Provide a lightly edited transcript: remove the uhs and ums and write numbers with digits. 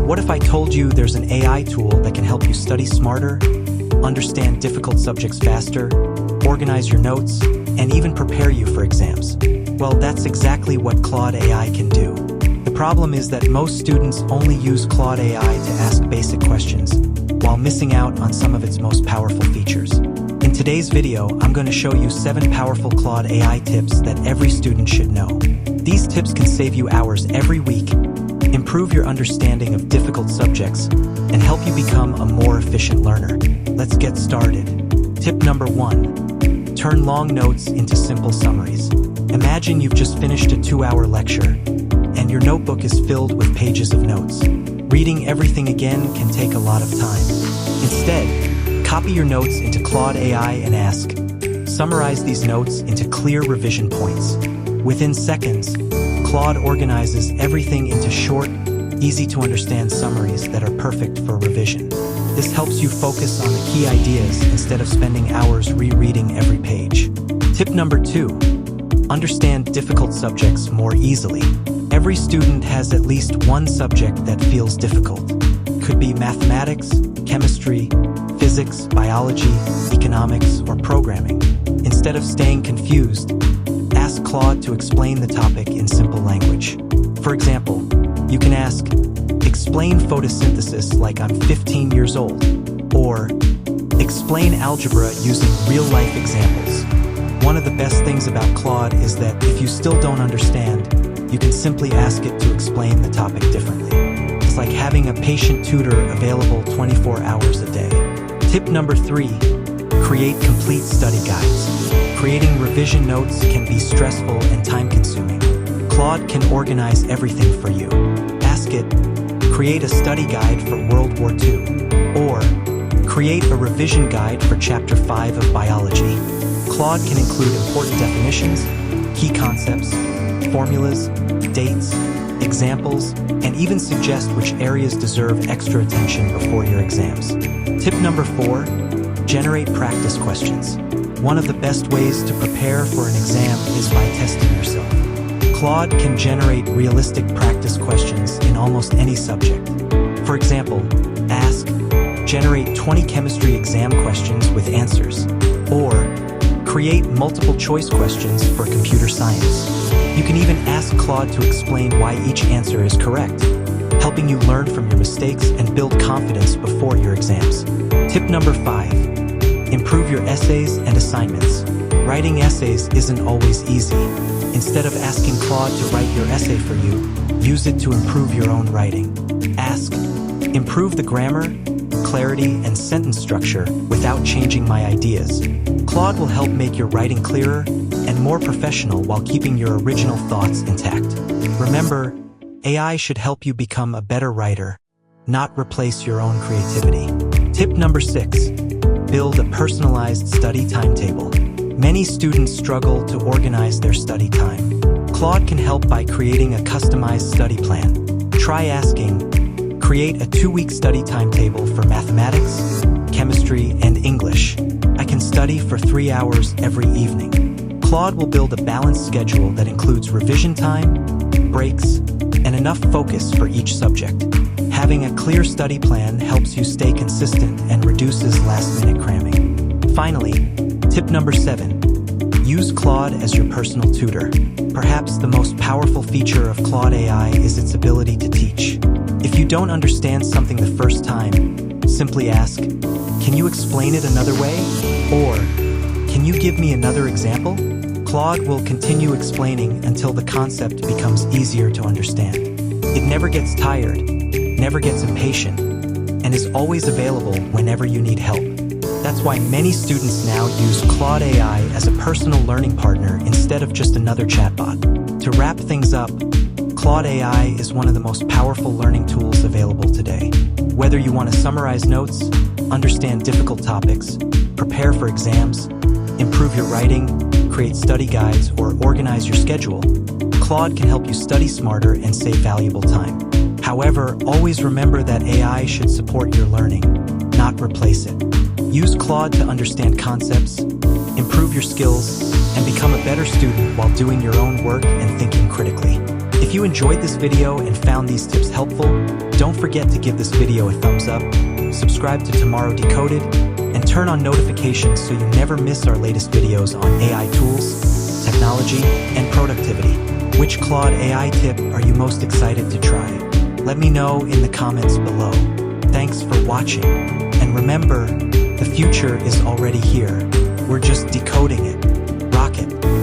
What if I told you there's an AI tool that can help you study smarter, understand difficult subjects faster, organize your notes, and even prepare you for exams? Well, that's exactly what Claude AI can do. The problem is that most students only use Claude AI to ask basic questions, while missing out on some of its most powerful features. In today's video, I'm going to show you 7 powerful Claude AI tips that every student should know. These tips can save you hours every week, improve your understanding of difficult subjects, and help you become a more efficient learner. Let's get started. Tip number 1. Turn long notes into simple summaries. Imagine you've just finished a 2-hour lecture, and your notebook is filled with pages of notes. Reading everything again can take a lot of time. Instead, copy your notes into Claude AI and ask, "Summarize these notes into clear revision points." Within seconds, Claude organizes everything into short, easy-to-understand summaries that are perfect for revision. This helps you focus on the key ideas instead of spending hours rereading every page. Tip number 2. Understand difficult subjects more easily. Every student has at least one subject that feels difficult. Could be mathematics, chemistry, physics, biology, economics, or programming. Instead of staying confused, ask Claude to explain the topic in simple language. For example, you can ask, "Explain photosynthesis like I'm 15 years old," or "Explain algebra using real-life examples." One of the best things about Claude is that if you still don't understand, you can simply ask it to explain the topic differently. It's like having a patient tutor available 24 hours a day. Tip number 3. Create complete study guides. Creating revision notes can be stressful and time-consuming. Claude can organize everything for you. Ask it, "Create a study guide for World War II," or "Create a revision guide for Chapter 5 of Biology." Claude can include important definitions, key concepts, formulas, dates, examples, and even suggest which areas deserve extra attention before your exams. Tip number 4. Generate practice questions. One of the best ways to prepare for an exam is by testing yourself. Claude can generate realistic practice questions in almost any subject. For example, ask, "Generate 20 chemistry exam questions with answers," or "Create multiple choice questions for computer science." You can even ask Claude to explain why each answer is correct, helping you learn from your mistakes and build confidence before your exams. Tip number 5. Improve your essays and assignments. Writing essays isn't always easy. Instead of asking Claude to write your essay for you, use it to improve your own writing. Ask, "Improve the grammar, clarity, and sentence structure without changing my ideas." Claude will help make your writing clearer and more professional while keeping your original thoughts intact. Remember, AI should help you become a better writer, not replace your own creativity. Tip number 6. Build a personalized study timetable. Many students struggle to organize their study time. Claude can help by creating a customized study plan. Try asking, "Create a 2-week study timetable for mathematics, chemistry, and English. I can study for 3 hours every evening." Claude will build a balanced schedule that includes revision time, breaks, and enough focus for each subject. Having a clear study plan helps you stay consistent and reduces last-minute cramming. Finally, tip number 7. Use Claude as your personal tutor. Perhaps the most powerful feature of Claude AI is its ability to teach. If you don't understand something the first time, simply ask, "Can you explain it another way?" Or, "Can you give me another example?" Claude will continue explaining until the concept becomes easier to understand. It never gets tired, never gets impatient, and is always available whenever you need help. That's why many students now use Claude AI as a personal learning partner instead of just another chatbot. To wrap things up, Claude AI is one of the most powerful learning tools available today. Whether you want to summarize notes, understand difficult topics, prepare for exams, improve your writing, create study guides, or organize your schedule, Claude can help you study smarter and save valuable time. However, always remember that AI should support your learning, not replace it. Use Claude to understand concepts, improve your skills, and become a better student while doing your own work and thinking critically. If you enjoyed this video and found these tips helpful, don't forget to give this video a thumbs up, subscribe to Tomorrow Decoded, and turn on notifications so you never miss our latest videos on AI tools, technology, and productivity. Which Claude AI tip are you most excited to try? Let me know in the comments below. Thanks for watching, and remember, the future is already here. We're just decoding it. Rock it.